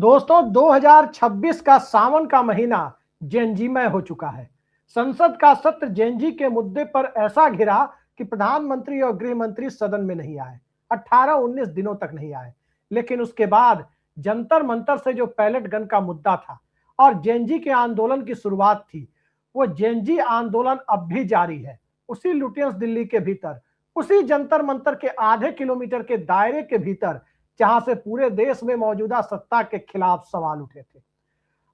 दोस्तों 2026 का सावन का महीना जेनजीमय हो चुका है। संसद का सत्र जेनजी के मुद्दे पर ऐसा घिरा कि प्रधानमंत्री और गृह मंत्री सदन में नहीं आए। 18-19 दिनों तक नहीं आए। लेकिन उसके बाद जंतर मंतर से जो पैलेट गन का मुद्दा था और जेनजी के आंदोलन की शुरुआत थी, वो जेनजी आंदोलन अब भी जारी है। उसी लुटियंस दिल्ली के भीतर, उसी जंतर मंतर के आधे किलोमीटर के दायरे के भीतर, जहां से पूरे देश में मौजूदा सत्ता के खिलाफ सवाल उठे थे।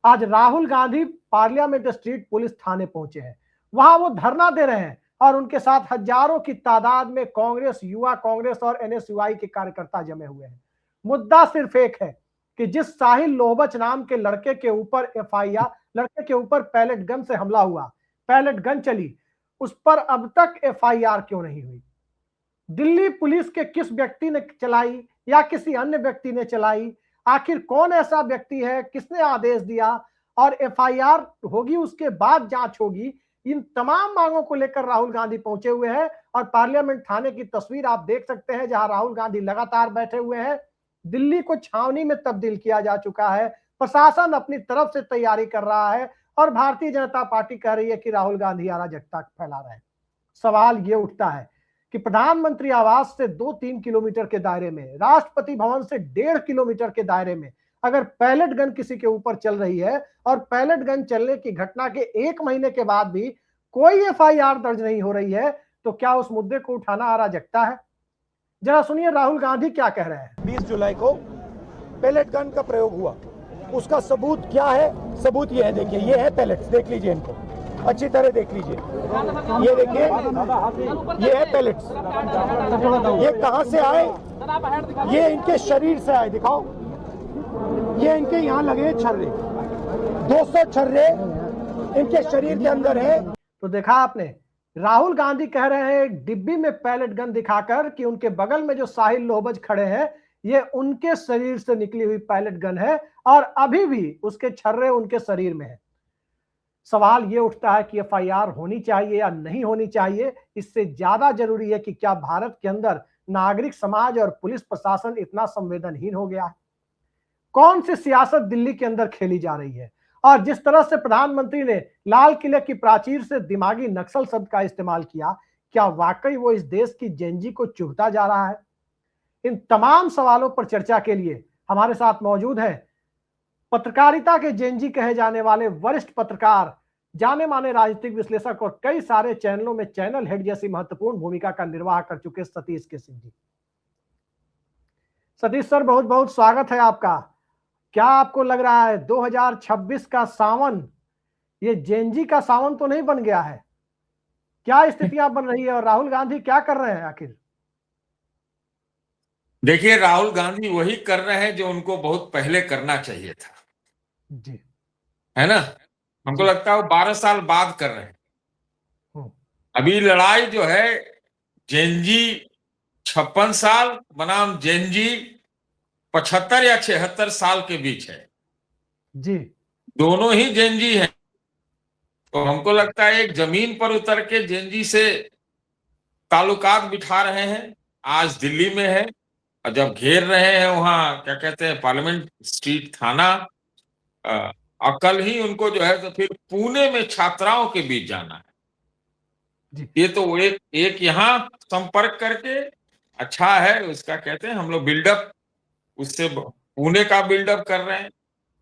आज Rahul Gandhi parliament street police थाने पहुंचे हैं। वहां वो धरना दे रहे हैं और उनके साथ हजारों की तादाद में कांग्रेस, युवा कांग्रेस और एनएसयूआई के कार्यकर्ता जमे हुए हैं। मुद्दा सिर्फ एक है कि जिस साहिल लोहबच नाम के लड़के के ऊपर लड़के के ऊपर पैलेट गन से हमला हुआ, पैलेट गन चली, उस पर अब तक एफआईआर क्यों नहीं हुई? दिल्ली पुलिस के किस व्यक्ति ने चलाई या किसी अन्य व्यक्ति ने चलाई? आखिर कौन ऐसा व्यक्ति है, किसने आदेश दिया? और एफआईआर होगी, उसके बाद जांच होगी। इन तमाम मांगों को लेकर राहुल गांधी पहुंचे हुए हैं और पार्लियामेंट थाने की तस्वीर आप देख सकते हैं, जहां राहुल गांधी लगातार बैठे हुए हैं। दिल्ली को छावनी में तब्दील किया जा चुका है। प्रशासन अपनी तरफ से तैयारी कर रहा है और भारतीय जनता पार्टी कह रही है कि राहुल गांधी अराजकता फैला रहे हैं। सवाल ये उठता है कि प्रधानमंत्री आवास से 2-3 किलोमीटर के दायरे में, राष्ट्रपति भवन से 1.5 किलोमीटर के दायरे में अगर पैलेट गन किसी के ऊपर चल रही है और पैलेट गन चलने की घटना के 1 महीने के बाद भी कोई एफआईआर दर्ज नहीं हो रही है, तो क्या उस मुद्दे को उठाना अराजकता है? जरा सुनिए राहुल गांधी क्या कह रहे हैं। 20 जुलाई को पैलेट गन का प्रयोग हुआ, उसका सबूत क्या है? सबूत ये है, देखिए, ये है पैलेट्स, देख लीजिए, इनको अच्छी तरह देख लीजिए। ये देखिए, ये है पैलेट्स। ये कहां से आए? ये इनके शरीर से आए, दिखाओ। ये इनके यहाँ लगे छर्रे, 200 छर्रे इनके शरीर के अंदर है। तो देखा आपने, राहुल गांधी कह रहे हैं डिब्बी में पैलेट गन दिखाकर कि उनके बगल में जो साहिल लोहबज खड़े हैं, ये उनके शरीर से निकली हुई पैलेट गन है और अभी भी उसके छर्रे उनके शरीर में है। सवाल ये उठता है कि एफआईआर होनी चाहिए या नहीं होनी चाहिए। इससे ज्यादा जरूरी है कि क्या भारत के अंदर नागरिक समाज और पुलिस प्रशासन इतना संवेदनहीन हो गया है? कौन सी सियासत दिल्ली के अंदर खेली जा रही है? और जिस तरह से प्रधानमंत्री ने लाल किले की प्राचीर से दिमागी नक्सल शब्द का इस्तेमाल किया, क्या वाकई वो इस देश की जेनजी को चुभता जा रहा है? इन तमाम सवालों पर चर्चा के लिए हमारे साथ मौजूद है पत्रकारिता के जेनजी कहे जाने वाले वरिष्ठ पत्रकार, जाने माने राजनीतिक विश्लेषक और कई सारे चैनलों में चैनल हेड जैसी महत्वपूर्ण भूमिका का निर्वाह कर चुके सतीश के सिंह जी। सतीश सर, बहुत बहुत स्वागत है आपका। क्या आपको लग रहा है 2026 का सावन ये जेनजी का सावन तो नहीं बन गया है? क्या स्थितियां बन रही है और राहुल गांधी क्या कर रहे हैं आखिर? देखिए, राहुल गांधी वही कर रहे हैं जो उनको बहुत पहले करना चाहिए था, जी, है ना? हमको लगता है वो 12 साल बाद कर रहे हैं। अभी लड़ाई जो है जेनजी 56 साल बनाम जेनजी 75 या 76 साल के बीच है। जी, दोनों ही जेनजी हैं। तो हमको लगता है एक जमीन पर उतर के जेनजी से ताल्लुकात बिठा रहे हैं। आज दिल्ली में है और जब घेर रहे हैं वहां, क्या कहते हैं, पार्लियामेंट स्ट्रीट थाना, और कल ही उनको जो है तो फिर पुणे में छात्राओं के बीच जाना है। ये तो एक यहाँ संपर्क करके अच्छा है, उसका कहते हैं हम लोग बिल्डअप, उससे पुणे का बिल्डअप कर रहे हैं।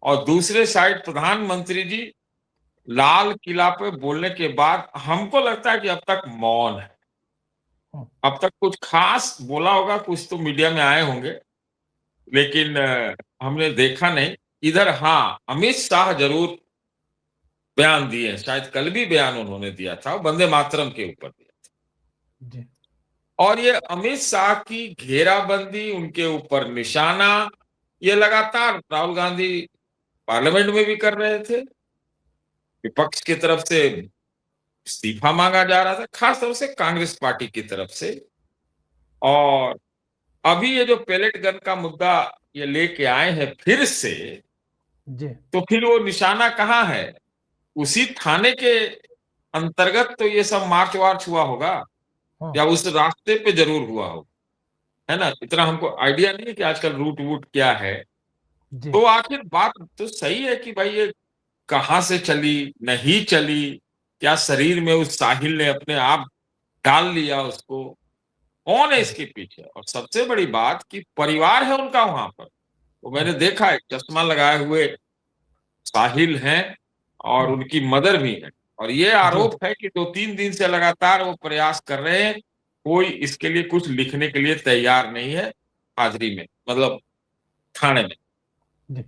और दूसरे साइड प्रधानमंत्री जी लाल किला पे बोलने के बाद हमको लगता है कि अब तक मौन है। अब तक कुछ खास बोला होगा, कुछ तो मीडिया में आए होंगे, लेकिन हमने देखा नहीं। इधर हाँ, अमित शाह जरूर बयान दिए, शायद कल भी बयान उन्होंने दिया था, वंदे मातरम के ऊपर दिया था। और ये अमित शाह की घेराबंदी, उनके ऊपर निशाना, ये लगातार राहुल गांधी पार्लियामेंट में भी कर रहे थे। विपक्ष की तरफ से इस्तीफा मांगा जा रहा था, खास तौर से कांग्रेस पार्टी की तरफ से। और अभी ये जो पैलेट गन का मुद्दा ये लेके आए हैं फिर से, तो फिर वो निशाना कहाँ है? उसी थाने के अंतर्गत तो ये सब मार्च वार्च हुआ होगा, या उस रास्ते पे जरूर हुआ होगा, है ना? इतना हमको आइडिया नहीं है कि आजकल रूट वूट क्या है, जी। तो आखिर बात तो सही है कि भाई ये कहाँ से चली, नहीं चली, क्या शरीर में उस साहिल ने अपने आप डाल लिया उसको, कौन है इसके पीछे? और सबसे बड़ी बात कि परिवार है उनका वहां पर। तो मैंने देखा है चश्मा लगाए हुए साहिल हैं और उनकी मदर भी है, और ये जी। आरोप है कि 2-3 दिन से लगातार वो प्रयास कर रहे हैं, कोई इसके लिए कुछ लिखने के लिए तैयार नहीं है हाजिरी में, मतलब थाने में। जी।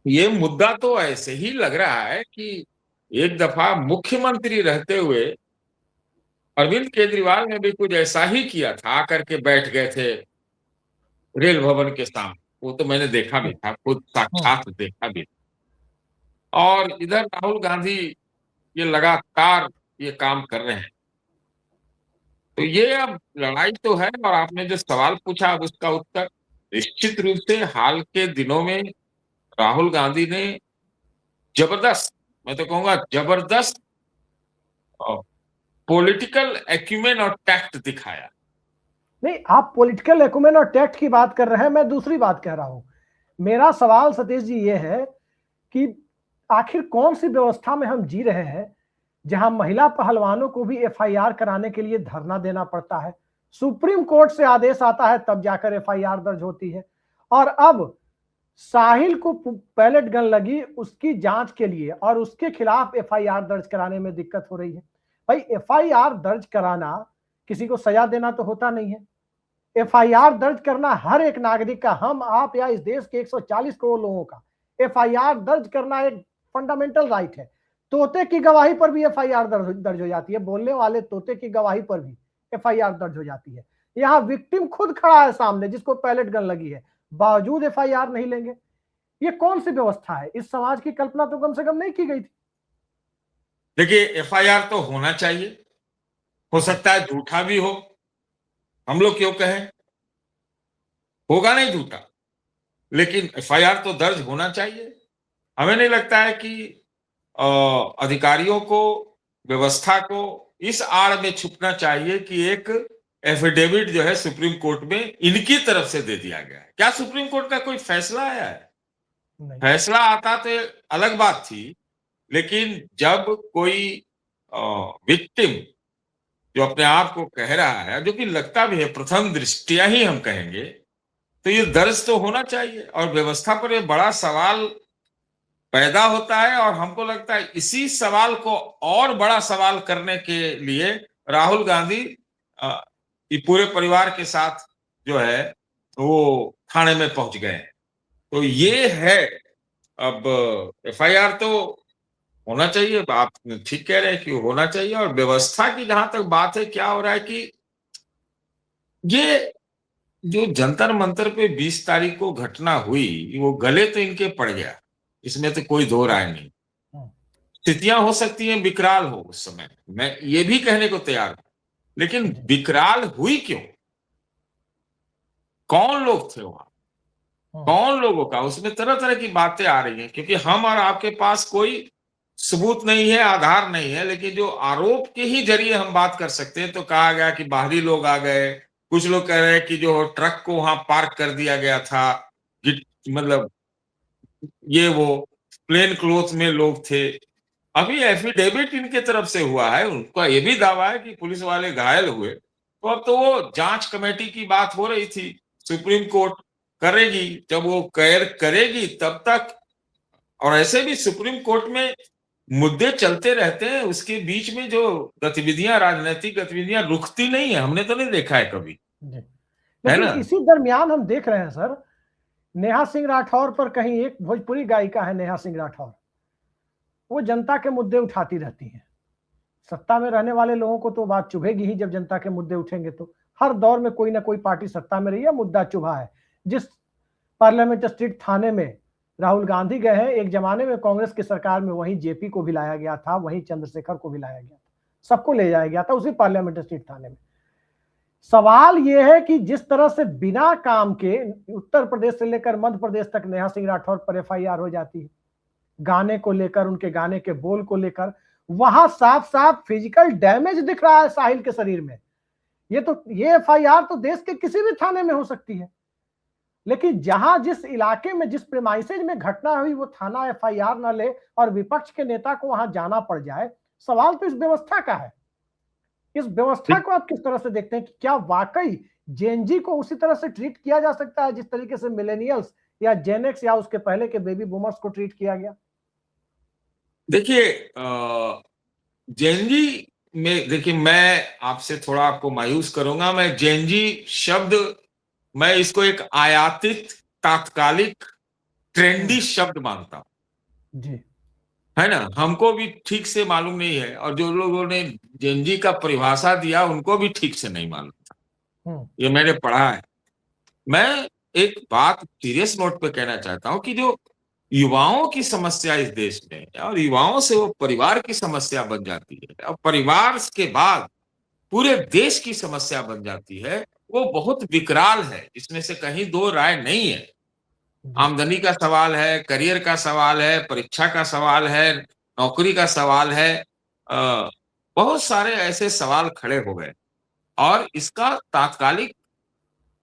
ये मुद्दा तो ऐसे ही लग रहा है कि एक दफा मुख्यमंत्री रहते हुए अरविंद केजरीवाल ने भी कुछ ऐसा ही किया था, आकर के बैठ गए थे रेल भवन के सामने। वो तो मैंने देखा भी था, खुद साक्षात देखा भी। और इधर राहुल गांधी ये लगातार ये काम कर रहे हैं। तो ये अब लड़ाई तो है, और आपने जो सवाल पूछा अब उसका उत्तर निश्चित रूप से हाल के दिनों में राहुल गांधी ने जबरदस्त, मैं तो कहूँगा जबरदस्त पॉलिटिकल एक्यूमेन और टैक्ट दिखाया। नहीं, आप पॉलिटिकल एक्यूमेन और टैक्ट की बात कर रहे हैं, मैं दूसरी बात कह रहा हूं। मेरा सवाल सतीश जी ये है कि आखिर कौन सी व्यवस्था में हम जी रहे हैं जहां महिला पहलवानों को भी एफआईआर कराने के लिए धरना देना पड़ता है, सुप्रीम कोर्ट से आदेश आता है तब जाकर एफआईआर दर्ज होती है, और अब साहिल को पैलेट गन लगी उसकी जांच के लिए और उसके खिलाफ एफआईआर दर्ज कराने में दिक्कत हो रही है। भाई, एफआईआर दर्ज कराना किसी को सजा देना तो होता नहीं है। एफआईआर दर्ज करना हर एक नागरिक का, हम आप या इस देश के 140 करोड़ लोगों का एफआईआर दर्ज करना एक फंडामेंटल राइट है। तोते की गवाही पर भी एफआईआर दर्ज हो जाती है, बोलने वाले तोते की गवाही पर भी एफआईआर दर्ज हो जाती है। यहाँ विक्टिम खुद खड़ा है सामने जिसको पैलेट गन लगी है, बावजूद एफआईआर नहीं लेंगे। ये कौन सी व्यवस्था है? इस समाज की कल्पना तो कम से कम नहीं की गई थी। देखिए, एफआईआर तो होना चाहिए, हो सकता है झूठा भी हो, हम लोग क्यों कहें, होगा नहीं झूठा, लेकिन एफआईआर तो दर्ज होना चाहिए। हमें नहीं लगता है कि अधिकारियों को, व्यवस्था को इस आड़ में छुपना चाहिए कि एक एफिडेविट जो है सुप्रीम कोर्ट में इनकी तरफ से दे दिया गया है। क्या सुप्रीम कोर्ट का कोई फैसला आया है? नहीं। फैसला आता तो अलग बात थी, लेकिन जब कोई विक्टिम जो अपने आप को कह रहा है, जो कि लगता भी है प्रथम दृष्टया ही हम कहेंगे, तो ये दर्ज तो होना चाहिए। और व्यवस्था पर ये बड़ा सवाल पैदा होता है, और हमको लगता है इसी सवाल को और बड़ा सवाल करने के लिए राहुल गांधी ये पूरे परिवार के साथ जो है वो थाने में पहुंच गए हैं। तो ये है, अब एफआईआर तो होना चाहिए, आप ठीक कह रहे हैं कि होना चाहिए। और व्यवस्था की जहां तक बात है, क्या हो रहा है कि ये जो जंतर मंतर पे 20 तारीख को घटना हुई, वो गले तो इनके पड़ गया, इसमें तो कोई दो राय नहीं। स्थितियां हो सकती हैं विकराल हो उस समय, मैं ये भी कहने को तैयार हूं, लेकिन विकराल हुई क्यों? कौन लोग थे वहां, कौन लोगों का, उसमें तरह तरह की बातें आ रही हैं, क्योंकि हम और आपके पास कोई सबूत नहीं है, आधार नहीं है, लेकिन जो आरोप के ही जरिए हम बात कर सकते हैं। तो कहा गया कि बाहरी लोग आ गए, कुछ लोग कह रहे हैं कि जो ट्रक को वहां पार्क कर दिया गया था, मतलब ये वो प्लेन क्लोथ में लोग थे। अभी एफिडेविट इनके तरफ से हुआ है, उनका ये भी दावा है कि पुलिस वाले घायल हुए। तो अब तो वो जांच कमेटी की बात हो रही थी, सुप्रीम कोर्ट करेगी, जब वो करेगी तब तक। और ऐसे भी सुप्रीम कोर्ट में मुद्दे चलते रहते हैं, उसके बीच में जो गतिविधियां, राजनीतिक गतिविधियां रुकती नहीं है, हमने तो नहीं देखा है कभी, जी। है लेकिन ना? इसी दरमियान हम देख रहे हैं सर, नेहा सिंह राठौर पर, कहीं एक भोजपुरी गायिका है नेहा सिंह राठौर, वो जनता के मुद्दे उठाती रहती हैं। सत्ता में रहने वाले लोगों को तो बात चुभेगी ही जब जनता के मुद्दे उठेंगे। तो हर दौर में कोई ना कोई पार्टी सत्ता में रही है, मुद्दा चुभा है। जिस पार्लियामेंट स्ट्रीट थाने में राहुल गांधी गए हैं, एक जमाने में कांग्रेस की सरकार में वहीं जेपी को भी लाया गया था, वहीं चंद्रशेखर को भी लाया गया था, सबको ले जाया गया था उसी पार्लियामेंट स्ट्रीट थाने में। सवाल यह है कि जिस तरह से बिना काम के उत्तर प्रदेश से लेकर मध्य प्रदेश तक नेहा सिंह राठौर पर एफआईआर हो जाती है, गाने को लेकर, उनके गाने के बोल को लेकर, वहां साफ साफ फिजिकल डैमेज दिख रहा है साहिल के शरीर में। ये एफआईआर तो देश के किसी भी थाने में हो सकती है, लेकिन जहां जिस इलाके में जिस प्रेमाइसेज में घटना हुई वो थाना एफआईआर न ले और विपक्ष के नेता को वहां जाना पड़ जाए, सवाल तो इस व्यवस्था का है। इस व्यवस्था को आप किस तरह से देखते हैं कि क्या वाकई जेएनजी को उसी तरह से ट्रीट किया जा सकता है जिस तरीके से मिलेनियल्स या जेनएक्स या उसके पहले के बेबी बूमर्स को ट्रीट किया गया? देखिए, जेएनजी में देखिए, मैं आपसे थोड़ा आपको मायूस करूंगा। मैं जेएनजी शब्द, मैं इसको एक आयातित, तात्कालिक, ट्रेंडी शब्द मानता हूं, जी, है ना। हमको भी ठीक से मालूम नहीं है, और जो लोगों ने जेएनजी का परिभाषा दिया उनको भी ठीक से नहीं मालूम था। ये मैंने पढ़ा है। मैं एक बात सीरियस नोट पे कहना चाहता हूं कि जो युवाओं की समस्या इस देश में, और युवाओं से वो परिवार की समस्या बन जाती है, और परिवार के बाद पूरे देश की समस्या बन जाती है, वो बहुत विकराल है। इसमें से कहीं दो राय नहीं है। आमदनी का सवाल है, करियर का सवाल है, परीक्षा का सवाल है, नौकरी का सवाल है, बहुत सारे ऐसे सवाल खड़े हो गए, और इसका तात्कालिक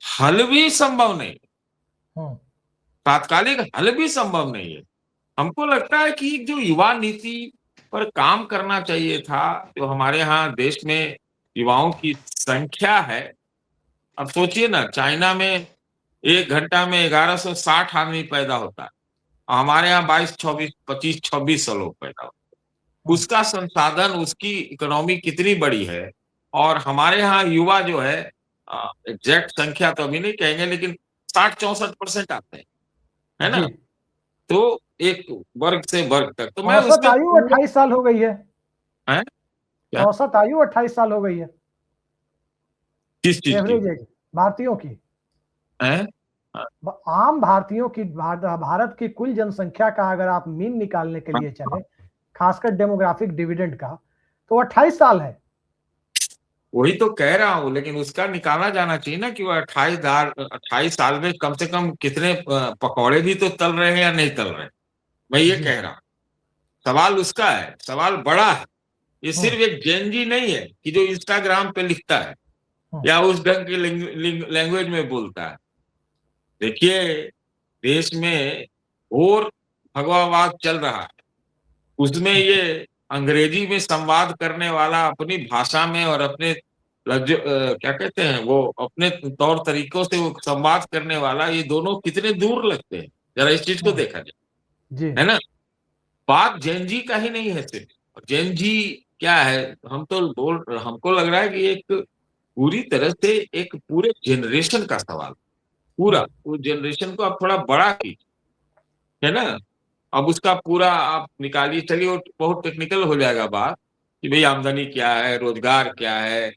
हल भी संभव नहीं। तात्कालिक हल भी संभव नहीं है। हमको लगता है कि जो युवा नीति पर काम करना चाहिए था, जो हमारे यहाँ देश में युवाओं की संख्या है। अब सोचिए ना, चाइना में 1 घंटा में 1160 आदमी पैदा होता है, और हमारे यहाँ 22, 24, 25, 2600 लोग पैदा होते हैं। उसका संसाधन, उसकी इकोनॉमी कितनी बड़ी है, और हमारे यहाँ युवा जो है, एग्जैक्ट संख्या तो अभी नहीं कहेंगे, लेकिन 60-64% आते हैं, है ना। तो एक वर्ग से वर्ग तक, तो मैं औसत उसका आयु 28 साल हो गई है। है क्या? औसत आयु 28 साल हो गई है, किस चीज की एवरेज एज भारतीयों की, है? आम भारतीयों की, भारत की कुल जनसंख्या का अगर आप मीन निकालने के लिए चले, खासकर डेमोग्राफिक डिविडेंड का, तो 28 साल है। वही तो कह रहा हूं, लेकिन उसका निकाला जाना चाहिए ना कि वो 28 साल में कम से कम कितने पकौड़े भी तो तल रहे हैं या नहीं तल रहे। मैं ये कह रहा हूं, सवाल उसका है, सवाल बड़ा है। ये सिर्फ एक जेएनजी नहीं है कि जो इंस्टाग्राम पे लिखता है या उस ढंग की लैंग्वेज में बोलता है। देखिए, देश में और भगवावाद चल रहा है, उसमें ये अंग्रेजी में संवाद करने वाला अपनी भाषा में और अपने क्या कहते हैं, वो अपने तौर तरीकों से वो संवाद करने वाला, ये दोनों कितने दूर लगते हैं। जरा इस चीज को देखा जाए, है ना। बात जेएनजी का ही नहीं है सिर्फ। जेएनजी क्या है, हमको लग रहा है कि एक पूरी तरह से एक पूरे जनरेशन का सवाल, पूरा उस जनरेशन को आप थोड़ा बड़ा कीजिए, है ना। अब उसका पूरा आप निकालिए, चलिए वो बहुत टेक्निकल हो जाएगा बात कि भाई आमदनी क्या है, रोजगार क्या है,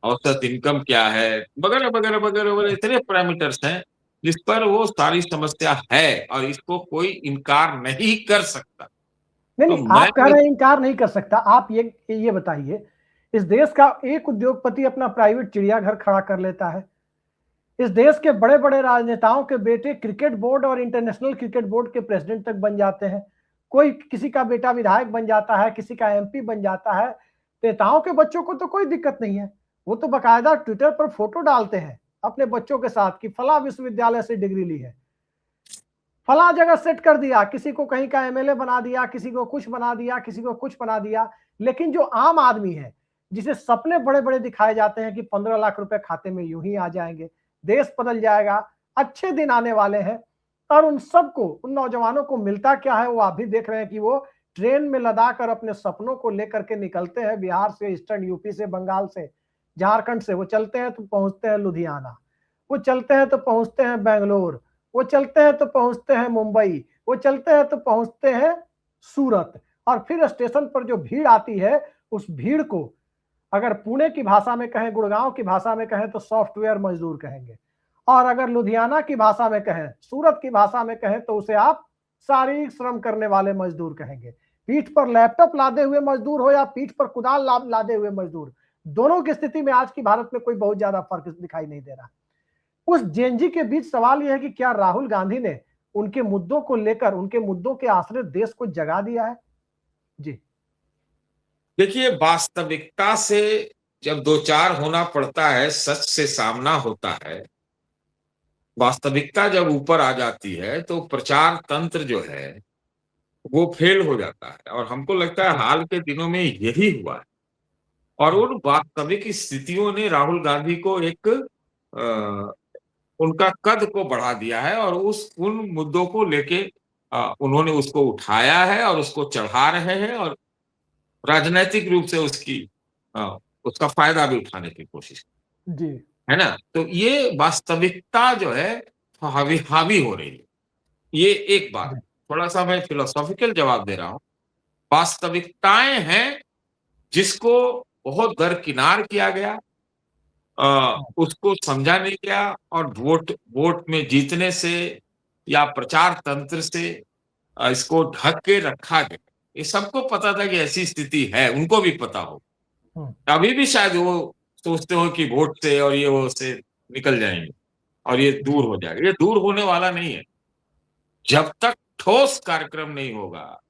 औसत इनकम क्या है, वगैरह वगैरह वगैरह वगैरह, इतने पैरामीटर्स हैं जिस पर वो सारी समस्या है, और इसको कोई इनकार नहीं कर सकता। नहीं तो नहीं, आप कह रहे हैं इनकार नहीं कर सकता। आप ये बताइए, इस देश का एक उद्योगपति अपना प्राइवेट चिड़ियाघर खड़ा कर लेता है, इस देश के बड़े बड़े राजनेताओं के बेटे क्रिकेट बोर्ड और इंटरनेशनल क्रिकेट बोर्ड के प्रेसिडेंट तक बन जाते हैं, कोई किसी का बेटा विधायक बन जाता है, किसी का एमपी बन जाता है। नेताओं के बच्चों को तो कोई दिक्कत नहीं है, वो तो बकायदा ट्विटर पर फोटो डालते हैं अपने बच्चों के साथ कि फला विश्वविद्यालय से डिग्री ली है, फला जगह सेट कर दिया, किसी को कहीं का एमएलए बना दिया, किसी को कुछ बना दिया, किसी को कुछ बना दिया। लेकिन जो आम आदमी है, जिसे सपने बड़े बड़े दिखाए जाते हैं कि 15 लाख रुपए खाते में यूं ही आ जाएंगे, देश बदल जाएगा, अच्छे दिन आने वाले हैं, और उन सबको, उन नौजवानों को मिलता क्या है वो आप भी देख रहे हैं कि वो ट्रेन में लदा कर अपने सपनों को लेकर के निकलते हैं बिहार से, ईस्टर्न यूपी से, बंगाल से, झारखंड से। वो चलते हैं तो पहुंचते हैं लुधियाना, वो चलते हैं तो पहुंचते हैं बेंगलोर, वो चलते हैं तो पहुंचते हैं मुंबई, वो चलते हैं तो पहुंचते हैं सूरत। और फिर स्टेशन पर जो भीड़ आती है, उस भीड़ को अगर पुणे की भाषा में कहें, गुड़गांव की भाषा में कहें तो सॉफ्टवेयर मजदूर कहेंगे, और अगर लुधियाना की भाषा में कहें, सूरत की भाषा में कहें तो उसे आप शारीरिक श्रम करने वाले मजदूर कहेंगे। पीठ पर लैपटॉप लादे हुए मजदूर हो या पीठ पर कुदाल लादे हुए मजदूर, दोनों की स्थिति में आज की भारत में कोई बहुत ज्यादा फर्क दिखाई नहीं दे रहा। उस जेएनजी के बीच सवाल यह है कि क्या राहुल गांधी ने उनके मुद्दों को लेकर, उनके मुद्दों के आश्रय देश को जगा दिया है? जी देखिए, वास्तविकता से जब दो चार होना पड़ता है, सच से सामना होता है, वास्तविकता जब ऊपर आ जाती है तो प्रचार तंत्र जो है वो फेल हो जाता है, और हमको लगता है हाल के दिनों में यही हुआ है। और उन वास्तविक स्थितियों ने राहुल गांधी को एक उनका कद को बढ़ा दिया है, और उन मुद्दों को लेके उन्होंने उसको उठाया है और उसको चढ़ा रहे हैं, और राजनैतिक रूप से उसका फायदा भी उठाने की कोशिश, जी है ना? तो ये वास्तविकता जो है हावी हावी हो रही है। ये एक बात। जी थोड़ा-सा मैं फिलोसॉफिकल जवाब दे रहा हूँ। वास्तविकताएँ हैं जिसको बहुत दरकिनार किया गया, उसको समझा नहीं गया, और वोट वोट में जीतने से या प्रचार तंत्र से इसको ढक के रखा गया। ये सबको पता था कि ऐसी स्थिति है, उनको भी पता हो। हम्म, अभी भी शायद वो सोचते हो कि वोट से और ये वो से निकल जाएँगे और ये दूर जी हो जाएगा। ये दूर होने वाला नहीं है। जब तक ठोस कार्यक्रम नहीं होगा,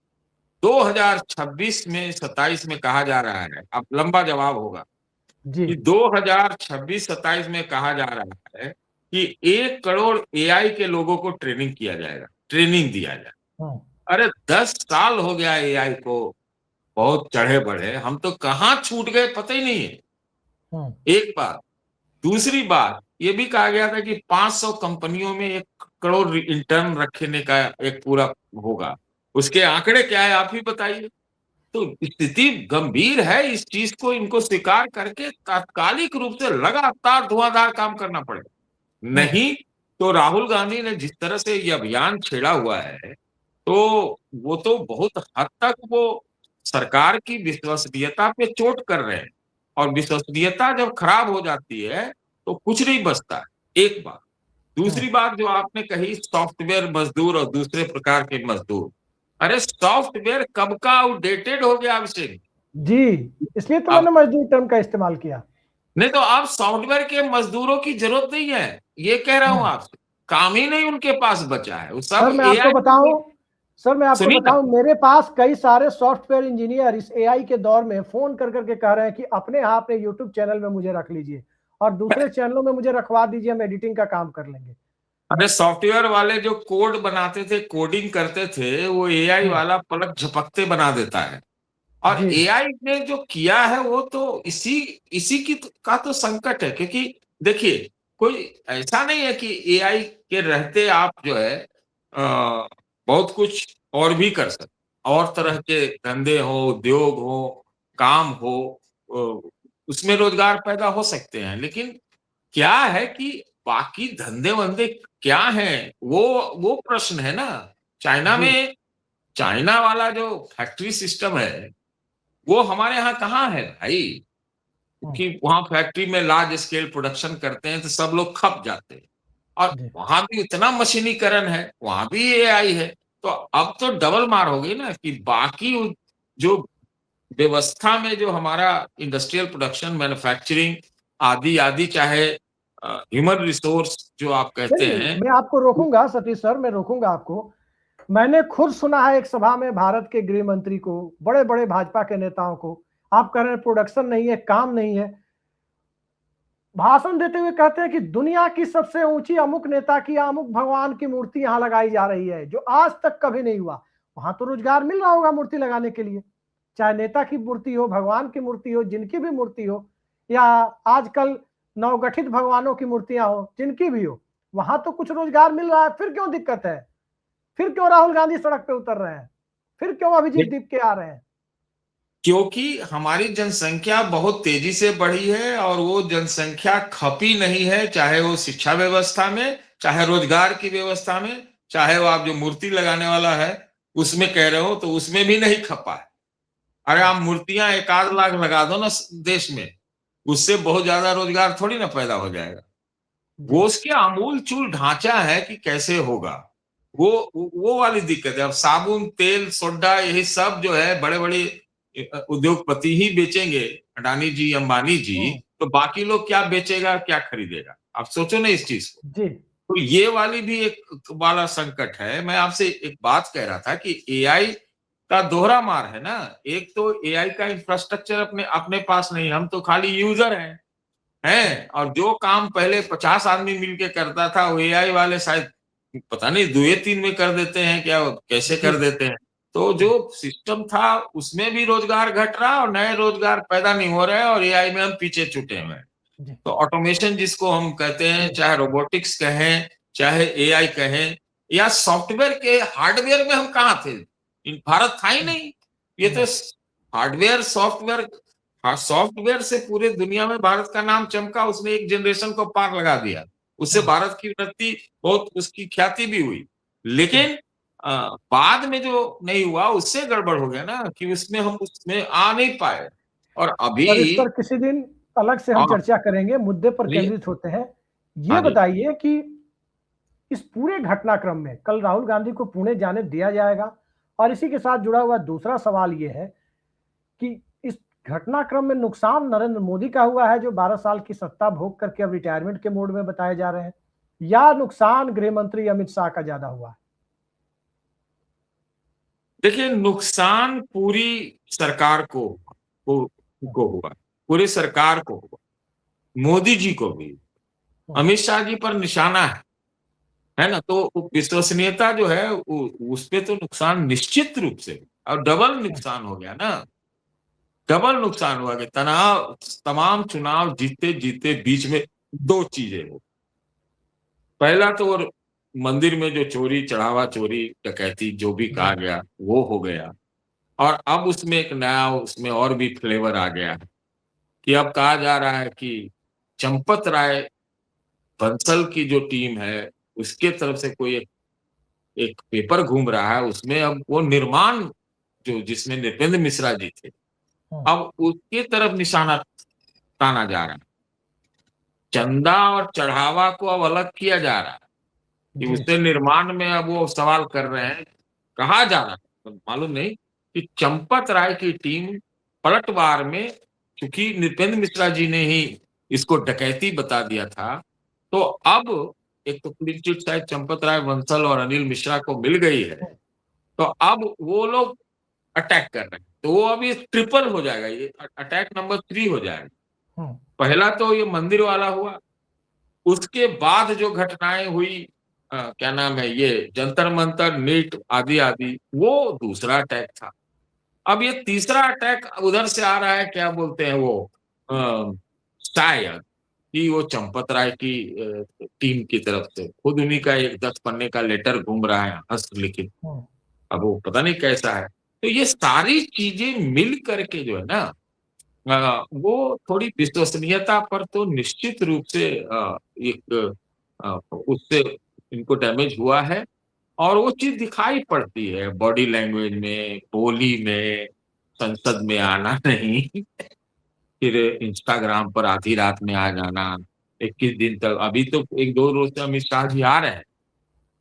2026 में 27 में कहा जा रहा है, अब लंबा जवाब होगा जी कि 2026-27 में कहा जा रहा है कि 1 करोड़ एआई के लोगों को ट्रेनिंग किया जाएगा, ट्रेनिंग दिया जाएगा। हम्म, अरे 10 साल हो गया एआई को बहुत चढ़े-बढ़े, हम तो कहाँ छूट गए पता ही नहीं है। हम्म, एक बात। दूसरी बात, ये भी कहा गया था कि 500 कंपनियों में 1 करोड़ इंटर्न रखने का एक पूरा होगा। उसके आंकड़े क्या है आप ही बताइए? तो स्थिति गंभीर है, इस चीज़ को इनको स्वीकार करके तात्कालिक रूप से लगातार धुआंधार काम करना पड़ेगा। हम्म, नहीं तो राहुल गांधी ने जिस तरह से ये अभियान छेड़ा हुआ है, तो वो तो बहुत हद तक वो सरकार की विश्वसनीयता पे चोट कर रहे हैं, और विश्वसनीयता जब खराब हो जाती है, तो कुछ नहीं बचता है, एक बात। हम्म, दूसरी बात जो आपने कही सॉफ्टवेयर मज़दूर और दूसरे प्रकार के मज़दूर, अरे सॉफ्टवेयर कब का आउटडेटेड हो गया अभिषेक। जी इसलिए तो अब मैंने मजदूर टर्म का इस्तेमाल किया। नहीं तो अब सॉफ्टवेयर के मज़दूरों की ज़रूरत नहीं है, ये कह रहा हूँ हम्म, आपसे। काम ही नहीं उनके पास बचा है, वो सर सब मैं आपको एआई बताऊं सर मैं आपको सुनिए ना। बताऊं मेरे पास कई सारे सॉफ्टवेयर इंजीनियर इस एआई के दौर में फोन कर करके कह रहे हैं कि अपने यहाँ पे यूट्यूब चैनल में मुझे रख लीजिए और दूसरे चैनलों में मुझे रखवा दीजिए, हम एडिटिंग का काम कर लेंगे। अरे सॉफ्टवेयर वाले जो कोड बनाते थे, कोडिंग करते थे, वो एआई हम्म, वाला पलक झपकते बना देता है। और जी एआई ने जो किया है वो तो इसी इसी की का तो संकट है, क्योंकि देखिए कोई ऐसा नहीं है कि एआई के रहते आप जो है बहुत कुछ और भी कर सकते, और तरह के धंधे हो, उद्योग हो, काम हो, उसमें रोजगार पैदा हो सकते हैं। लेकिन क्या है कि बाकी धंधे-वंधे क्या हैं? वो प्रश्न है ना। चाइना जी में चाइना वाला जो फैक्ट्री सिस्टम है, वो हमारे यहाँ कहाँ है भाई? हम्म, क्योंकि वहाँ फैक्ट्री में लार्ज स्केल प्रोडक्शन करते हैं तो सब लोग खप जाते हैं। और जी वहाँ भी इतना मशीनीकरण है, वहाँ भी एआई है। तो अब तो डबल मार हो गई ना कि बाकी जो व्यवस्था में जो हमारा इंडस्ट्रियल प्रोडक्शन, मैन्युफैक्चरिंग आदि-आदि, चाहे ह्यूमन रिसोर्स जो आप कहते नहीं, हैं। मैं आपको रोकूंगा सतीश सर, मैं रोकूंगा आपको। मैंने खुद सुना है एक सभा में भारत के गृह मंत्री को, बड़े बड़े भाजपा के नेताओं को, आप कह रहे हैं प्रोडक्शन नहीं है, काम नहीं है, भाषण देते हुए कहते हैं कि दुनिया की सबसे ऊंची अमुक नेता की अमुक भगवान की मूर्ति यहां लगाई जा रही है जो आज तक कभी नहीं हुआ। वहां तो रोजगार मिल रहा होगा मूर्ति लगाने के लिए, चाहे नेता की मूर्ति हो, भगवान की मूर्ति हो, जिनकी भी मूर्ति हो, या आजकल नवगठित भगवानों की मूर्तियां हो, जिनकी भी हो, वहां तो कुछ रोजगार मिल रहा है। फिर क्यों दिक्कत है? फिर क्यों राहुल गांधी सड़क पे उतर रहे हैं? फिर क्यों अभिजीत दीप के आ रहे हैं? क्योंकि हमारी जनसंख्या बहुत तेजी से बढ़ी है, और वो जनसंख्या खपी नहीं है, चाहे वो शिक्षा व्यवस्था में, चाहे रोजगार की व्यवस्था में, चाहे वो आप जो मूर्ति लगाने वाला है उसमें कह रहे हो, तो उसमें भी नहीं खपा है। अरे आप मूर्तियां 1 आध लाख लगा दो ना देश में, उससे बहुत ज्यादा रोजगार थोड़ी ना पैदा हो जाएगा। जी वो उसके आमूल चूल ढांचा है कि कैसे होगा, वो वाली दिक्कत है। अब साबुन, तेल, सोडा, यही सब जो है बड़े बड़े उद्योगपति ही बेचेंगे, अडानी जी, अंबानी जी। हम्म, तो बाकी लोग क्या बेचेगा, क्या खरीदेगा? आप सोचो ना इस चीज को। जी तो ये वाली भी एक वाला संकट है। मैं आपसे एक बात कह रहा था कि एआई का दोहरा मार है ना। एक तो एआई का इंफ्रास्ट्रक्चर अपने अपने पास नहीं, हम तो खाली यूजर हैं, हैं, और जो काम पहले 50 आदमी मिलके करता था वो एआई वाले शायद पता नहीं 2 या 3 में कर देते हैं, क्या कैसे कर देते हैं। तो जो सिस्टम था उसमें भी रोजगार घट रहा और नए रोजगार पैदा नहीं हो रहे, और एआई में हम पीछे छूटे हुए हैं। तो ऑटोमेशन जिसको हम कहते हैं, चाहे रोबोटिक्स कहें, चाहे एआई कहें, या सॉफ्टवेयर के हार्डवेयर में हम कहाँ थे? भारत था ही नहीं। ये तो हार्डवेयर सॉफ्टवेयर, हाँ, सॉफ्टवेयर से पूरे दुनिया में भारत का नाम चमका, उसने एक जनरेशन को पार लगा दिया। उससे भारत की उन्नति, बहुत उसकी ख्याति भी हुई। लेकिन बाद में जो नहीं हुआ उससे गड़बड़ हो गया ना, कि उसमें हम उसमें आ नहीं पाए। और अभी और इस पर किसी दिन अलग से हम हाँ, चर्चा करेंगे, मुद्दे पर चलिए। केंद्रित होते हैं। ये हाँ जी। बताइए कि इस पूरे घटनाक्रम में कल राहुल गांधी को पुणे जाने दिया जाएगा? और इसी के साथ जुड़ा हुआ दूसरा सवाल ये है कि इस घटनाक्रम में नुकसान नरेंद्र मोदी का हुआ है, जो 12 साल की सत्ता भोग करके अब रिटायरमेंट के मोड में बताए जा रहे हैं, या नुकसान गृह मंत्री अमित शाह का ज्यादा हुआ है? देखिए, नुकसान पूरी सरकार को हुआ, पूरी सरकार को हुआ, मोदी जी को भी, अमित शाह जी पर निशाना है ना। तो विश्वसनीयता जो है उस पे तो नुकसान निश्चित रूप से, और डबल नुकसान हो गया ना, डबल नुकसान हुआ कि तमाम चुनाव जीते जीते बीच में 2 चीजें हो। पहला तो और मंदिर में जो चोरी, चढ़ावा चोरी, डकैती जो भी कहा गया वो हो गया, और अब उसमें एक नया, उसमें और भी फ्लेवर आ गया है कि अब कहा जा रहा है कि चंपत राय बंसल की जो टीम है उसके तरफ से कोई एक पेपर घूम रहा है, उसमें अब वो निर्माण जो जिसमें नृपेंद्र मिश्रा जी थे, अब उसके तरफ निशाना ताना जा रहा है। चंदा और चढ़ावा को अब अलग किया जा रहा है कि उससे निर्माण में अब वो सवाल कर रहे हैं। कहा जा रहा है, तो मालूम नहीं, कि चंपत राय की टीम पलटवार में, क्योंकि नृपेंद्र मिश्रा जी ने ही इसको डकैती बता दिया था, तो अब एक तो क्लीन चिट शायद चंपत राय बंसल और अनिल मिश्रा को मिल गई है, तो अब वो लोग अटैक कर रहे हैं। तो वो अभी ट्रिपल हो जाएगा, ये अटैक नंबर 3 हो जाएगा। पहला तो ये मंदिर वाला हुआ, उसके बाद जो घटनाएं हुई, क्या नाम है, ये जंतर मंतर, नीट आदि आदि, वो दूसरा अटैक था। अब ये तीसरा अटैक उधर से आ रहा है, क्या बोलते हैं वो, शायद कि वो चंपत राय की टीम की तरफ से खुद उन्हीं का एक 10 पन्ने का लेटर घूम रहा है, हस्तलिखित। अब वो पता नहीं कैसा है। तो ये सारी चीजें मिल करके जो है ना, वो थोड़ी विश्वसनीयता पर तो निश्चित रूप से एक उससे इनको डैमेज हुआ है, और वो चीज दिखाई पड़ती है बॉडी लैंग्वेज में, बोली में, संसद में आना नहीं, फिर इंस्टाग्राम पर आधी रात में आ जाना, 21 दिन तक। अभी तो 1-2 रोज से अमित शाह जी आ रहे हैं,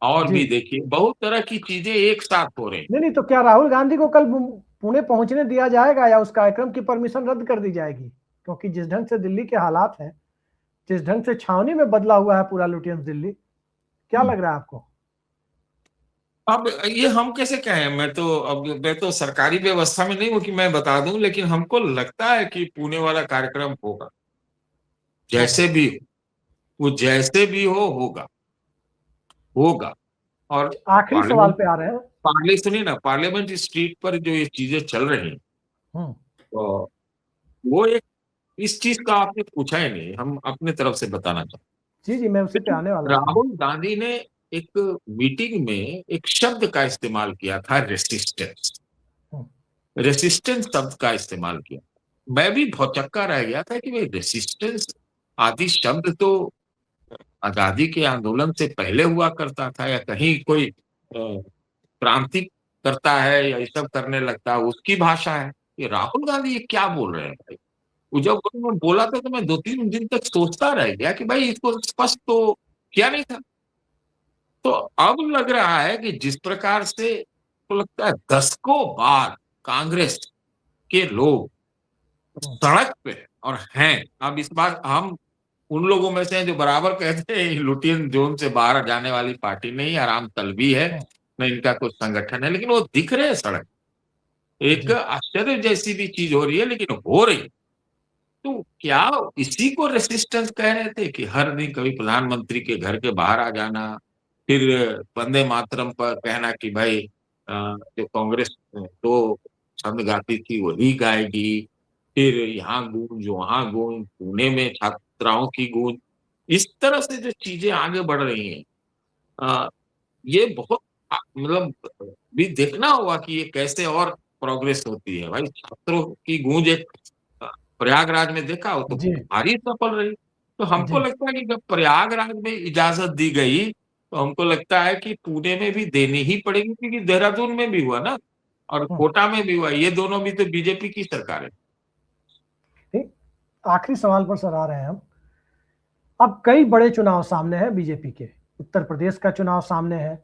और भी देखिए बहुत तरह की चीजें एक साथ हो रही। नहीं, तो क्या राहुल गांधी को कल पुणे पहुंचने दिया जाएगा, या उस कार्यक्रम की परमिशन रद्द कर दी जाएगी? क्योंकि जिस ढंग से दिल्ली के हालात हैं, जिस ढंग से छावनी में बदला हुआ है पूरा लुटियंस दिल्ली, क्या लग रहा है आपको? अब ये हम कैसे कहें, मैं तो सरकारी व्यवस्था में नहीं हूं कि मैं बता दूं, लेकिन हमको लगता है कि पुणे वाला कार्यक्रम होगा, जैसे भी हो, वो जैसे भी हो होगा। और आखिरी सवाल पे आ रहे हैं। सुनिए ना, पार्लियामेंट स्ट्रीट पर जो ये चीजें चल रही हैं, तो वो एक, इस चीज का आपने पूछा ही नहीं, हम अपने तरफ से बताना चाहते जी, मैं उसी पे आने वाला था। राहुल गांधी ने एक मीटिंग में एक शब्द का इस्तेमाल किया था, रेसिस्टेंस। रेसिस्टेंस शब्द का इस्तेमाल किया। मैं भी भौचक्का रह गया था कि भाई रेसिस्टेंस आदि शब्द तो आजादी के आंदोलन से पहले हुआ करता था, या कहीं कोई क्रांति करता है या ये सब करने लगता है, उसकी भाषा है। ये राहुल गांधी ये क्या बोल रहे हैं भाई? वो जब उन्होंने बोला था तो मैं 2-3 दिन तक सोचता रह गया कि भाई इसको स्पष्ट तो किया नहीं था। तो अब लग रहा है कि जिस प्रकार से, तो लगता है दशकों बाद कांग्रेस के लोग सड़क पे और हैं। अब इस बार हम उन लोगों में से हैं जो बराबर कहते हैं लुटियन जोन से बाहर जाने वाली पार्टी नहीं, आराम तलबी है, न इनका कुछ संगठन है, लेकिन वो दिख रहे हैं सड़क। एक आश्चर्य जैसी भी चीज हो रही है, लेकिन हो रही। तो क्या इसी को रेसिस्टेंस कह रहे थे कि हर दिन कभी प्रधानमंत्री के घर के बाहर आ जाना, फिर वंदे मातरम पर कहना कि भाई जो कांग्रेस तो छंद गाती थी वही गाएगी, फिर यहाँ गूंज वहां गूंज, पुणे में छात्राओं की गूंज, इस तरह से जो चीजें आगे बढ़ रही हैं, अ, ये बहुत मतलब भी देखना होगा कि ये कैसे और प्रोग्रेस होती है। भाई छात्रों की गूंज एक अ, प्रयागराज में देखा हो तो जी, भारी सफल रही। तो हमको जी। लगता है कि जब प्रयागराज में इजाजत दी गई, तो हमको लगता है कि पुणे में भी देनी ही पड़ेगी, क्योंकि देहरादून में भी हुआ ना और हुँ, कोटा में भी हुआ। ये दोनों भी तो बीजेपी की सरकार है। ठीक। आखिरी सवाल पर सर आ रहे हैं हम। अब कई बड़े चुनाव सामने हैं बीजेपी के। उत्तर प्रदेश का चुनाव सामने है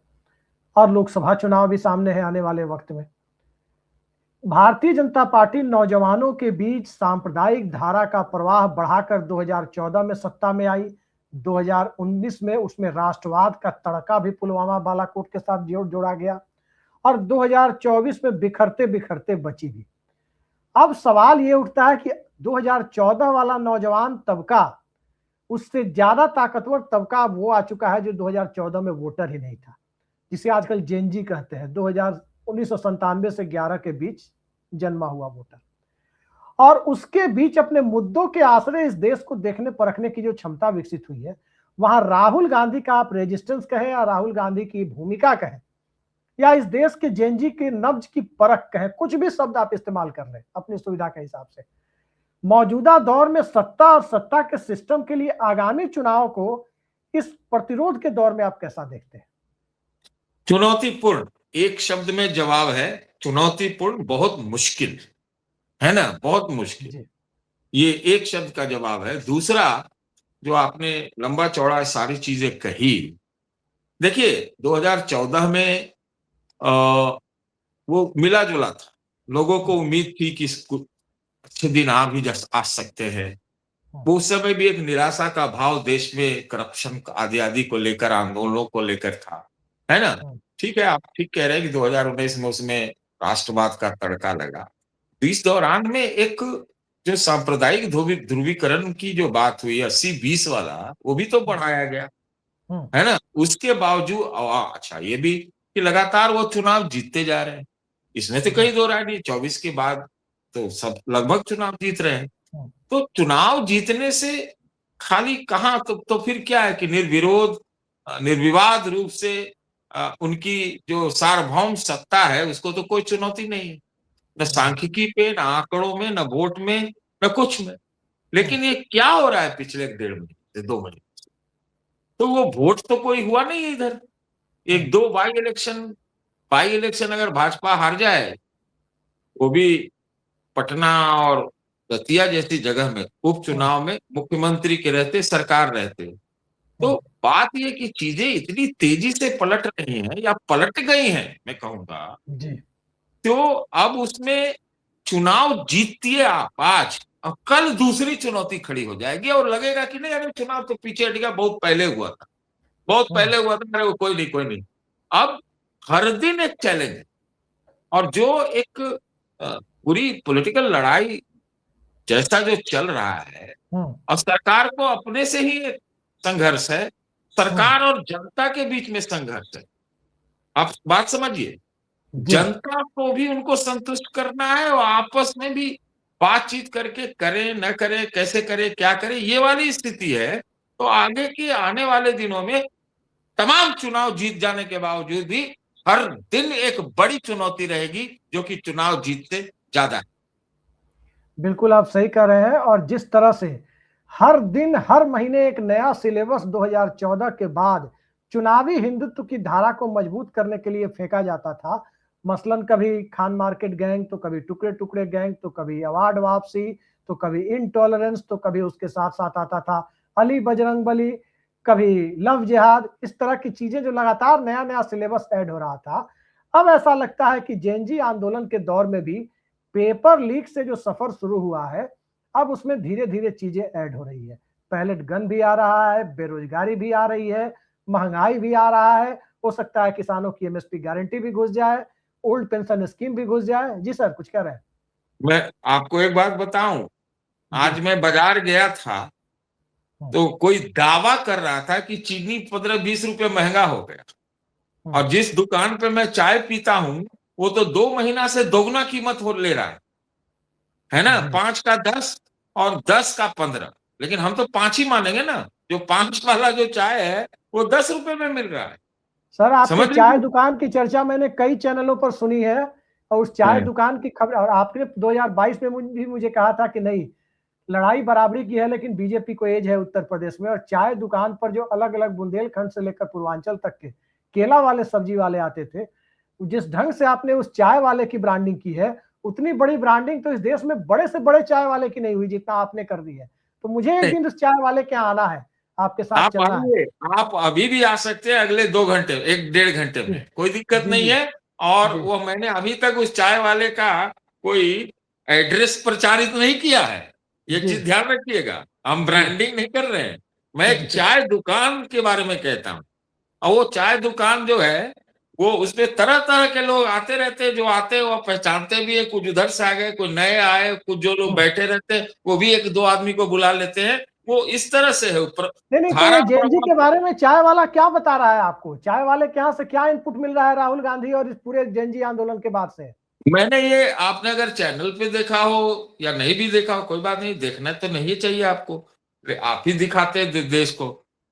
और लोकसभा चुनाव भी सामने है आने वाले वक्त में। भारतीय जनता पार्टी नौजवानों के बीच सांप्रदायिक धारा का प्रवाह बढ़ाकर 2014 में सत्ता में आई। 2019 में उसमें राष्ट्रवाद का तड़का भी पुलवामा बालाकोट के साथ जोड़ा गया और 2024 में बिखरते बिखरते बची भी। अब सवाल ये उठता है कि 2014 वाला नौजवान तबका, उससे ज्यादा ताकतवर तबका अब वो आ चुका है जो 2014 में वोटर ही नहीं था, जिसे आजकल जेनजी कहते हैं। 1997 से 11 के बीच जन्मा हुआ वोटर, और उसके बीच अपने मुद्दों के आश्रय इस देश को देखने परखने की जो क्षमता विकसित हुई है, वहां राहुल गांधी का आप रेजिस्टेंस कहें या राहुल गांधी की भूमिका कहें या इस देश के जेनजी के नब्ज की परख कहें, कुछ भी शब्द आप इस्तेमाल कर लें अपनी सुविधा के हिसाब से, मौजूदा दौर में सत्ता और सत्ता के सिस्टम के लिए आगामी चुनाव को इस प्रतिरोध के दौर में आप कैसा देखते हैं? चुनौतीपूर्ण, एक शब्द में जवाब है, चुनौतीपूर्ण, बहुत मुश्किल, है ना? बहुत मुश्किल। जी। ये एक शब्द का जवाब है। दूसरा, जो आपने लंबा चौड़ा सारी चीजें कही, देखिए 2014 में वो मिला जुला था। लोगों को उम्मीद थी कि अच्छे दिन आ सकते हैं। वो उस समय भी एक निराशा का भाव देश में करप्शन आदि आदि को लेकर, आंदोलनों को लेकर था, है ना? ठीक है, आप ठीक कह रहे हैं कि 2019 में उसमें राष्ट्रवाद का तड़का लगा। तो इस दौरान में एक जो सांप्रदायिक ध्रुवीकरण की जो बात हुई 80-20 वाला, वो भी तो बढ़ाया गया, है ना? उसके बावजूद अच्छा ये भी कि लगातार वो चुनाव जीतते जा रहे हैं। इसमें तो कहीं दो राय नहीं, 24 के बाद तो सब लगभग चुनाव जीत रहे हैं। तो चुनाव जीतने से खाली कहाँ, तो फिर क्या है कि निर्विरोध निर्विवाद रूप से उनकी जो सार्वभौम सत्ता है उसको तो कोई चुनौती नहीं है। न सांख्यिकी पे, न आंकड़ों में, न वोट में, न कुछ में। लेकिन ये क्या हो रहा है पिछले 1.5 महीने से, 2 महीने से? तो वो वोट तो कोई हुआ नहीं है इधर। 1-2 बाई इलेक्शन अगर भाजपा हार जाए, वो भी पटना और दतिया जैसी जगह में उपचुनाव में मुख्यमंत्री के रहते, सरकार रहते। तो बात ये कि चीजें इतनी तेजी से पलट रही हैं या पलट गई हैं, मैं कहूँगा, जी। तो अब उसमें चुनाव जीतिए आप आज, और कल दूसरी चुनौती खड़ी हो जाएगी और लगेगा कि नहीं, अरे चुनाव तो पीछे हट गया, बहुत पहले हुआ था, बहुत पहले हुआ था, अरे वो कोई नहीं, कोई नहीं। अब हर दिन एक चैलेंज है, और जो एक पूरी पॉलिटिकल लड़ाई जैसा जो चल रहा है, और सरकार को अपने से ही एक संघर्ष है, सरकार और जनता के बीच में संघर्ष है। आप बात समझिए, जनता को भी उनको संतुष्ट करना है और आपस में भी बातचीत करके करें न करें, कैसे करें, क्या करें, ये वाली स्थिति है। तो आगे के आने वाले दिनों में तमाम चुनाव जीत जाने के बावजूद भी हर दिन एक बड़ी चुनौती रहेगी, जो कि चुनाव जीत से ज्यादा है। बिल्कुल आप सही कह रहे हैं, और जिस तरह से हर दिन हर महीने एक नया सिलेबस 2014 के बाद चुनावी हिंदुत्व की धारा को मजबूत करने के लिए फेंका जाता था। मसलन कभी खान मार्केट गैंग, तो कभी टुकड़े टुकड़े गैंग, तो कभी अवार्ड वापसी, तो कभी इनटॉलरेंस, तो कभी उसके साथ साथ आता था अली बजरंग बली, कभी लव जिहाद। इस तरह की चीजें जो लगातार नया नया सिलेबस ऐड हो रहा था। अब ऐसा लगता है कि जेनजी आंदोलन के दौर में भी पेपर लीक से जो सफर शुरू हुआ है, अब उसमें धीरे धीरे चीजें ऐड हो रही है। पैलेट गन भी आ रहा है, बेरोजगारी भी आ रही है, महंगाई भी आ रहा है, हो सकता है किसानों की एमएसपी गारंटी भी घुस जाए, ओल्ड पेंशन स्कीम भी घुस जाए। जी सर, कुछ कह रहे हैं? मैं आपको एक बात बताऊं, आज मैं बाजार गया था तो कोई दावा कर रहा था कि चीनी 15-20 रुपए महंगा हो गया, और जिस दुकान पे मैं चाय पीता हूं वो तो 2 महीना से दोगुना कीमत हो ले रहा है ना, 5 का 10 और 10 का 15। लेकिन हम तो 5 ही मानेंगे ना, जो 5 वाला जो चाय है वो 10 रुपए में मिल रहा है। सर, आपके समझ चाय लीजिए। दुकान की चर्चा मैंने कई चैनलों पर सुनी है, और उस चाय दुकान की खबर, और आपने 2022 में भी मुझे कहा था कि नहीं, लड़ाई बराबरी की है, लेकिन बीजेपी को एज है उत्तर प्रदेश में। और चाय दुकान पर जो अलग अलग बुंदेलखंड से लेकर पूर्वांचल तक के केला वाले, सब्जी वाले आते थे, जिस ढंग से आपने उस चाय वाले की ब्रांडिंग की है, उतनी बड़ी ब्रांडिंग तो इस देश में बड़े से बड़े चाय वाले की नहीं हुई जितना आपने कर दी है। तो मुझे एक दिन उस चाय वाले के यहाँ आना है, आपके साथ आप चलना है। आइए, आप अभी भी आ सकते हैं, अगले 2 घंटे, 1-1.5 घंटे में, कोई दिक्कत नहीं है। और वो मैंने अभी तक उस चाय वाले का कोई एड्रेस प्रचारित नहीं किया है, ये चीज ध्यान रखिएगा। हम ब्रांडिंग नहीं कर रहे हैं, मैं एक चाय दुकान के बारे में कहता हूँ। और वो चाय दुकान जो है वो उसमें तरह तरह के लोग आते रहते हैं, जो आते हैं वो पहचानते भी है, कुछ उधर से आ गए, कुछ नए आए, कुछ जो लोग बैठे रहते हैं वो भी 1-2 आदमी को बुला लेते हैं। वो इस तरह से है ऊपर नहीं, तो ये जेएनजी के बारे में चाय वाला क्या बता रहा है आपको? चाय वाले के यहाँ से क्या इनपुट मिल रहा है राहुल गांधी और इस पूरे जेएनजी आंदोलन के बाद से? मैंने ये, आपने अगर चैनल पे देखा हो या नहीं भी देखा हो, कोई बात नहीं, देखना तो नहीं चाहिए आपको, आप ही दिखाते हैं देश को।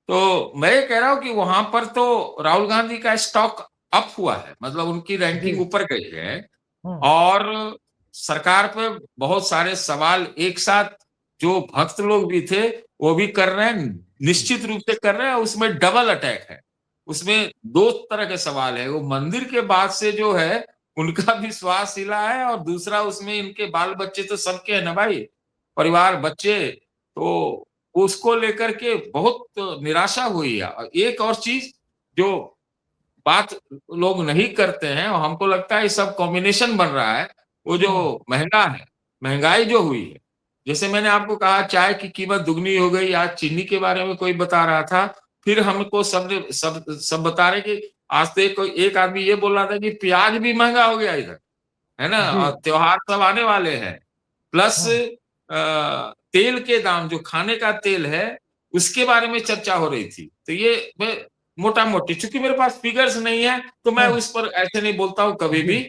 तो मैं ये कह रहा हूं कि वहां पर तो राहुल गांधी का स्टॉक अप हुआ है, मतलब उनकी रैंकिंग ऊपर गई है। और सरकार पे बहुत सारे सवाल एक साथ जो भक्त लोग भी थे वो भी कर रहे हैं, निश्चित रूप से कर रहे हैं। उसमें डबल अटैक है, उसमें 2 तरह के सवाल है। वो मंदिर के बाद से जो है उनका विश्वास हिला है, और दूसरा उसमें इनके बाल बच्चे तो सबके है ना भाई, परिवार बच्चे, तो उसको लेकर के बहुत निराशा हुई है। और एक और चीज जो बात लोग नहीं करते हैं, और हमको लगता है ये सब कॉम्बिनेशन बन रहा है, वो जो महंगा है, महंगाई जो हुई है। जैसे मैंने आपको कहा चाय की कीमत दुगनी हो गई, आज चीनी के बारे में कोई बता रहा था, फिर हमको सब बता रहे कि आज तो एक आदमी ये बोल रहा था कि प्याज भी महंगा हो गया इधर, है ना, और त्योहार सब आने वाले हैं। प्लस तेल के दाम, जो खाने का तेल है उसके बारे में चर्चा हो रही थी। तो ये मैं मोटा मोटी, चूंकि मेरे पास फिगर्स नहीं है तो मैं उस पर ऐसे नहीं बोलता हूं कभी भी,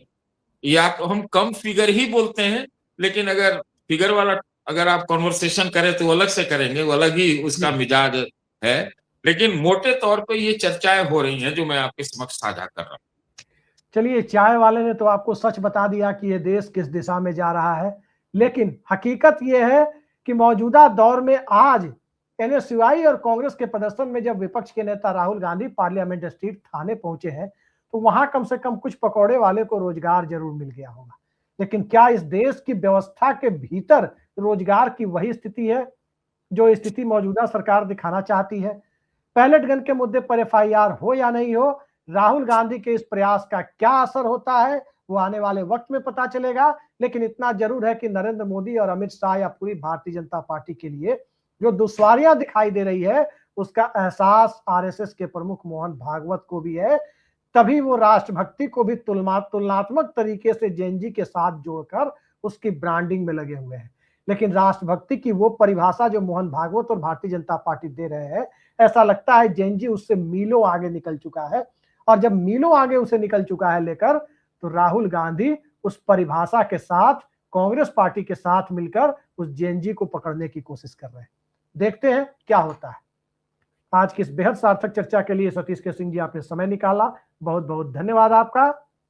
या तो हम कम फिगर ही बोलते हैं। लेकिन अगर फिगर वाला अगर आप कॉन्वर्सेशन करें तो वो अलग से करेंगे, वो अलग ही उसका मिजाज है। लेकिन मोटे तौर पे ये चर्चाएं हो रही हैं जो मैं आपके समक्ष साझा कर रहा हूं। चलिए, चाय वाले ने तो आपको सच बता दिया कि ये देश किस दिशा में जा रहा है, लेकिन हकीकत ये है कि मौजूदा दौर में आज एनएसयूआई और कांग्रेस के प्रदर्शन में जब विपक्ष के नेता राहुल गांधी पार्लियामेंट स्ट्रीट थाने पहुंचे हैं, तो वहां कम से कम कुछ पकौड़े वाले को रोजगार जरूर मिल गया होगा। लेकिन क्या इस देश की व्यवस्था के भीतर रोजगार की वही स्थिति है जो स्थिति मौजूदा सरकार दिखाना चाहती है? पैलेट गन के मुद्दे पर एफआईआर हो या नहीं हो, राहुल गांधी के इस प्रयास का क्या असर होता है वो आने वाले वक्त में पता चलेगा। लेकिन इतना जरूर है कि नरेंद्र मोदी और अमित शाह या पूरी भारतीय जनता पार्टी के लिए जो दुश्वारियां दिखाई दे रही है, उसका एहसास आरएसएस के प्रमुख मोहन भागवत को भी है। तभी वो राष्ट्रभक्ति को भी तुलनात्मक तरीके से जेएनजी के साथ जोड़कर उसकी ब्रांडिंग में लगे हुए हैं। लेकिन राष्ट्रभक्ति की वो परिभाषा जो मोहन भागवत और भारतीय जनता पार्टी दे रहे हैं, ऐसा लगता है जेएनजी उससे मीलों आगे निकल चुका है। और जब मीलों आगे उसे निकल चुका है लेकर, तो राहुल गांधी उस परिभाषा के साथ कांग्रेस पार्टी के साथ मिलकर उस जेएनजी को पकड़ने की कोशिश कर रहे हैं। देखते हैं क्या होता है। आज की इस बेहद सार्थक चर्चा के लिए सतीश के सिंह जी आपने समय निकाला, बहुत बहुत धन्यवाद आपका।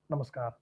नमस्कार।